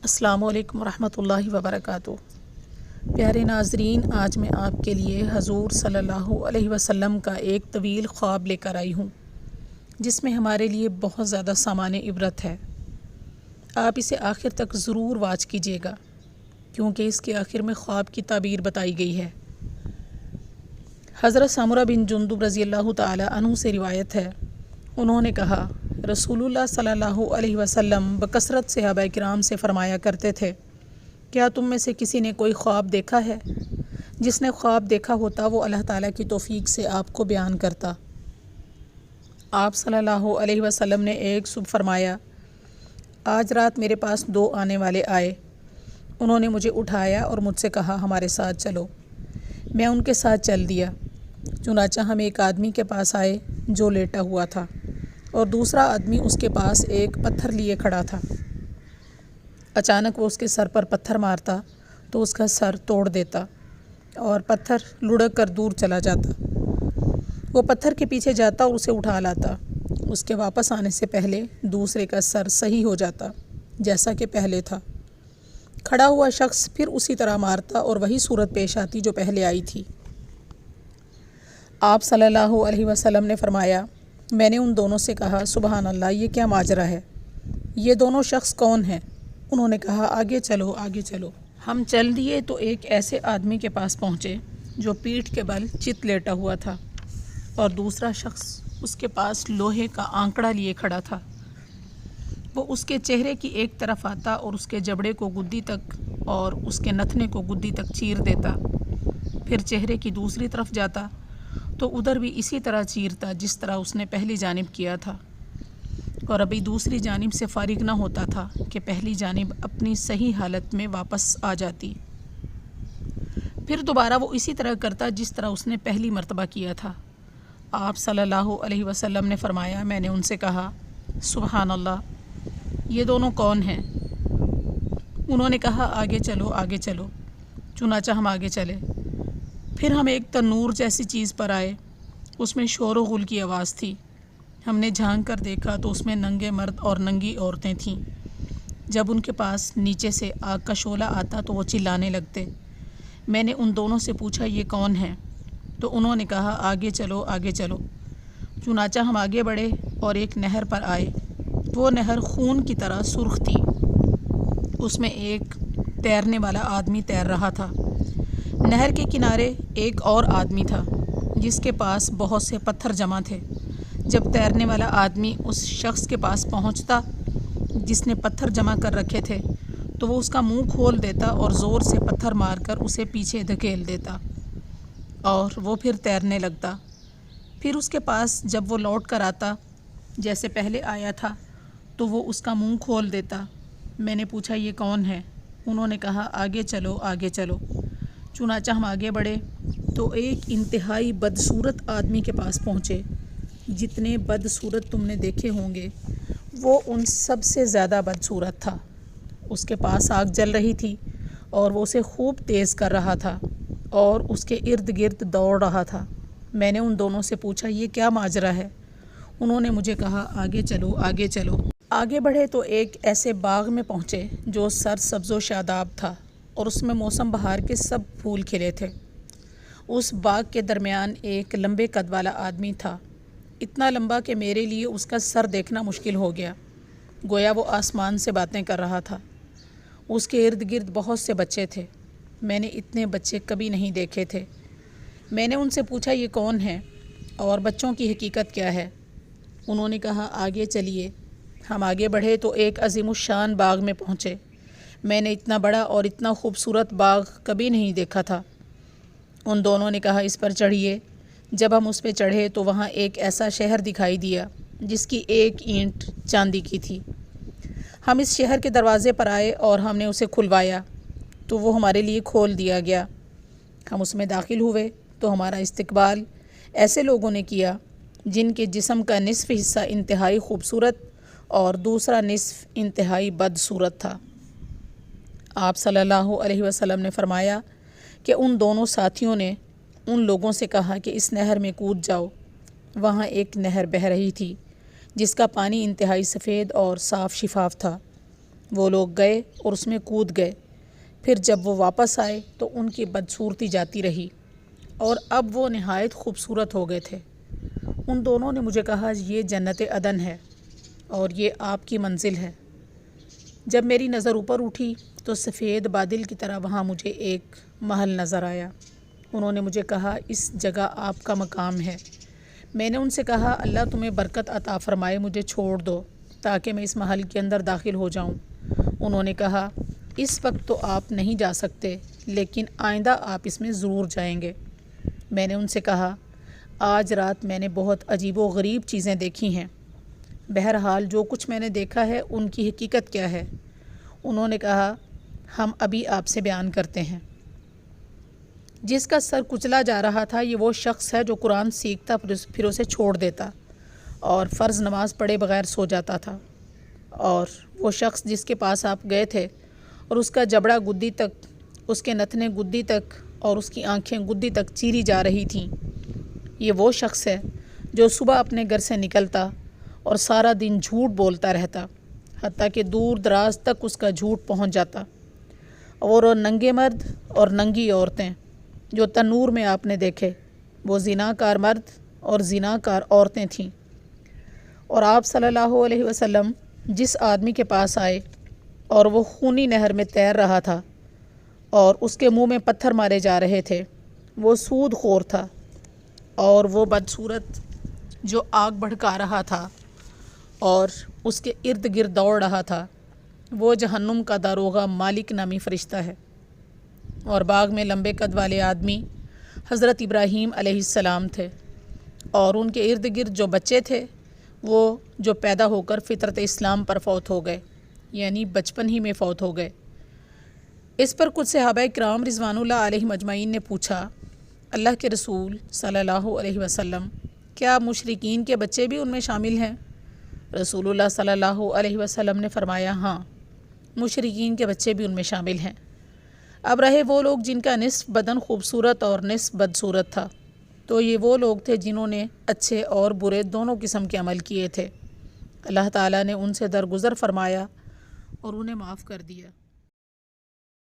السلام علیکم ورحمۃ اللہ وبرکاتہ۔ پیارے ناظرین، آج میں آپ کے لیے حضور صلی اللہ علیہ وسلم کا ایک طویل خواب لے کر آئی ہوں، جس میں ہمارے لیے بہت زیادہ سامان عبرت ہے۔ آپ اسے آخر تک ضرور واچ کیجیے گا، کیونکہ اس کے آخر میں خواب کی تعبیر بتائی گئی ہے۔ حضرت سمرہ بن جندب رضی اللہ تعالی عنہ سے روایت ہے، انہوں نے کہا، رسول اللہ صلی اللہ علیہ وسلم بکثرت صحابہ کرام سے فرمایا کرتے تھے، کیا تم میں سے کسی نے کوئی خواب دیکھا ہے؟ جس نے خواب دیکھا ہوتا وہ اللہ تعالیٰ کی توفیق سے آپ کو بیان کرتا۔ آپ صلی اللہ علیہ وسلم نے ایک صبح فرمایا، آج رات میرے پاس 2 آنے والے آئے، انہوں نے مجھے اٹھایا اور مجھ سے کہا ہمارے ساتھ چلو۔ میں ان کے ساتھ چل دیا۔ چنانچہ ہم ایک آدمی کے پاس آئے جو لیٹا ہوا تھا، اور دوسرا آدمی اس کے پاس ایک پتھر لیے کھڑا تھا۔ اچانک وہ اس کے سر پر پتھر مارتا تو اس کا سر توڑ دیتا اور پتھر لڑک کر دور چلا جاتا۔ وہ پتھر کے پیچھے جاتا اور اسے اٹھا لاتا۔ اس کے واپس آنے سے پہلے دوسرے کا سر صحیح ہو جاتا جیسا کہ پہلے تھا۔ کھڑا ہوا شخص پھر اسی طرح مارتا اور وہی صورت پیش آتی جو پہلے آئی تھی۔ آپ صلی اللہ علیہ وسلم نے فرمایا، میں نے ان دونوں سے کہا، سبحان اللہ، یہ کیا ماجرا ہے؟ یہ دونوں شخص کون ہیں؟ انہوں نے کہا، آگے چلو آگے چلو۔ ہم چل دیے تو ایک ایسے آدمی کے پاس پہنچے جو پیٹھ کے بل چت لیٹا ہوا تھا، اور دوسرا شخص اس کے پاس لوہے کا آنکڑا لیے کھڑا تھا۔ وہ اس کے چہرے کی ایک طرف آتا اور اس کے جبڑے کو گدی تک اور اس کے نتنے کو گدی تک چیر دیتا، پھر چہرے کی دوسری طرف جاتا تو ادھر بھی اسی طرح چیرتا جس طرح اس نے پہلی جانب کیا تھا، اور ابھی دوسری جانب سے فارغ نہ ہوتا تھا کہ پہلی جانب اپنی صحیح حالت میں واپس آ جاتی۔ پھر دوبارہ وہ اسی طرح کرتا جس طرح اس نے پہلی مرتبہ کیا تھا۔ آپ صلی اللہ علیہ وسلم نے فرمایا، میں نے ان سے کہا، سبحان اللہ، یہ دونوں کون ہیں؟ انہوں نے کہا، آگے چلو آگے چلو۔ چنانچہ ہم آگے چلے۔ پھر ہم ایک تنور جیسی چیز پر آئے، اس میں شور و غل کی آواز تھی۔ ہم نے جھانک کر دیکھا تو اس میں ننگے مرد اور ننگی عورتیں تھیں۔ جب ان کے پاس نیچے سے آگ کا شعلہ آتا تو وہ چلانے لگتے۔ میں نے ان دونوں سے پوچھا، یہ کون ہیں؟ تو انہوں نے کہا، آگے چلو آگے چلو۔ چنانچہ ہم آگے بڑھے اور ایک نہر پر آئے۔ وہ نہر خون کی طرح سرخ تھی۔ اس میں ایک تیرنے والا آدمی تیر رہا تھا۔ نہر کے کنارے ایک اور آدمی تھا جس کے پاس بہت سے پتھر جمع تھے۔ جب تیرنے والا آدمی اس شخص کے پاس پہنچتا جس نے پتھر جمع کر رکھے تھے تو وہ اس کا منہ کھول دیتا اور زور سے پتھر مار کر اسے پیچھے دھکیل دیتا، اور وہ پھر تیرنے لگتا۔ پھر اس کے پاس جب وہ لوٹ کر آتا جیسے پہلے آیا تھا تو وہ اس کا منہ کھول دیتا۔ میں نے پوچھا، یہ کون ہے؟ انہوں نے کہا، آگے چلو آگے چلو۔ چنانچہ ہم آگے بڑھے تو ایک انتہائی بدصورت آدمی کے پاس پہنچے۔ جتنے بدصورت تم نے دیکھے ہوں گے وہ ان سب سے زیادہ بدصورت تھا۔ اس کے پاس آگ جل رہی تھی اور وہ اسے خوب تیز کر رہا تھا اور اس کے ارد گرد دوڑ رہا تھا۔ میں نے ان دونوں سے پوچھا، یہ کیا ماجرا ہے؟ انہوں نے مجھے کہا، آگے چلو آگے چلو۔ آگے بڑھے تو ایک ایسے باغ میں پہنچے جو سرسبز و شاداب تھا اور اس میں موسم بہار کے سب پھول کھلے تھے۔ اس باغ کے درمیان ایک لمبے قد والا آدمی تھا، اتنا لمبا کہ میرے لیے اس کا سر دیکھنا مشکل ہو گیا، گویا وہ آسمان سے باتیں کر رہا تھا۔ اس کے ارد گرد بہت سے بچے تھے، میں نے اتنے بچے کبھی نہیں دیکھے تھے۔ میں نے ان سے پوچھا، یہ کون ہیں اور بچوں کی حقیقت کیا ہے؟ انہوں نے کہا، آگے چلیے۔ ہم آگے بڑھے تو ایک عظیم الشان باغ میں پہنچے۔ میں نے اتنا بڑا اور اتنا خوبصورت باغ کبھی نہیں دیکھا تھا۔ ان دونوں نے کہا، اس پر چڑھیے۔ جب ہم اس پہ چڑھے تو وہاں ایک ایسا شہر دکھائی دیا جس کی ایک اینٹ چاندی کی تھی۔ ہم اس شہر کے دروازے پر آئے اور ہم نے اسے کھلوایا تو وہ ہمارے لیے کھول دیا گیا۔ ہم اس میں داخل ہوئے تو ہمارا استقبال ایسے لوگوں نے کیا جن کے جسم کا نصف حصہ انتہائی خوبصورت اور دوسرا نصف انتہائی بدصورت تھا۔ آپ صلی اللہ علیہ وسلم نے فرمایا کہ ان دونوں ساتھیوں نے ان لوگوں سے کہا کہ اس نہر میں کود جاؤ۔ وہاں ایک نہر بہہ رہی تھی جس کا پانی انتہائی سفید اور صاف شفاف تھا۔ وہ لوگ گئے اور اس میں کود گئے۔ پھر جب وہ واپس آئے تو ان کی بدصورتی جاتی رہی اور اب وہ نہایت خوبصورت ہو گئے تھے۔ ان دونوں نے مجھے کہا یہ جنت عدن ہے اور یہ آپ کی منزل ہے۔ جب میری نظر اوپر اٹھی تو سفید بادل کی طرح وہاں مجھے ایک محل نظر آیا۔ انہوں نے مجھے کہا اس جگہ آپ کا مقام ہے۔ میں نے ان سے کہا اللہ تمہیں برکت عطا فرمائے، مجھے چھوڑ دو تاکہ میں اس محل کے اندر داخل ہو جاؤں۔ انہوں نے کہا اس وقت تو آپ نہیں جا سکتے لیکن آئندہ آپ اس میں ضرور جائیں گے۔ میں نے ان سے کہا آج رات میں نے بہت عجیب و غریب چیزیں دیکھی ہیں، بہرحال جو کچھ میں نے دیکھا ہے ان کی حقیقت کیا ہے؟ انہوں نے کہا ہم ابھی آپ سے بیان کرتے ہیں۔ جس کا سر کچلا جا رہا تھا یہ وہ شخص ہے جو قرآن سیکھتا پھر اسے چھوڑ دیتا اور فرض نماز پڑھے بغیر سو جاتا تھا، اور وہ شخص جس کے پاس آپ گئے تھے اور اس کا جبڑا گدی تک، اس کے نتنے گدی تک اور اس کی آنکھیں گدی تک چیری جا رہی تھیں، یہ وہ شخص ہے جو صبح اپنے گھر سے نکلتا اور سارا دن جھوٹ بولتا رہتا حتیٰ کہ دور دراز تک اس کا جھوٹ پہنچ جاتا، اور وہ ننگے مرد اور ننگی عورتیں جو تنور میں آپ نے دیکھے وہ زناکار مرد اور زناکار عورتیں تھیں۔ اور آپ صلی اللہ علیہ وسلم جس آدمی کے پاس آئے اور وہ خونی نہر میں تیر رہا تھا اور اس کے منہ میں پتھر مارے جا رہے تھے، وہ سود خور تھا، اور وہ بدصورت جو آگ بھڑکا رہا تھا اور اس کے ارد گرد دوڑ رہا تھا، وہ جہنم کا داروغہ مالک نامی فرشتہ ہے۔ اور باغ میں لمبے قد والے آدمی حضرت ابراہیم علیہ السلام تھے، اور ان کے ارد گرد جو بچے تھے وہ جو پیدا ہو کر فطرت اسلام پر فوت ہو گئے، یعنی بچپن ہی میں فوت ہو گئے۔ اس پر کچھ صحابہ کرام رضوان اللہ علیہم اجمعین نے پوچھا اللہ کے رسول صلی اللہ علیہ وسلم کیا مشرکین کے بچے بھی ان میں شامل ہیں؟ رسول اللہ صلی اللہ علیہ وسلم نے فرمایا ہاں، مشرکین کے بچے بھی ان میں شامل ہیں۔ اب رہے وہ لوگ جن کا نصف بدن خوبصورت اور نصف بدصورت تھا، تو یہ وہ لوگ تھے جنہوں نے اچھے اور برے دونوں قسم کے عمل کیے تھے۔ اللہ تعالیٰ نے ان سے درگزر فرمایا اور انہیں معاف کر دیا۔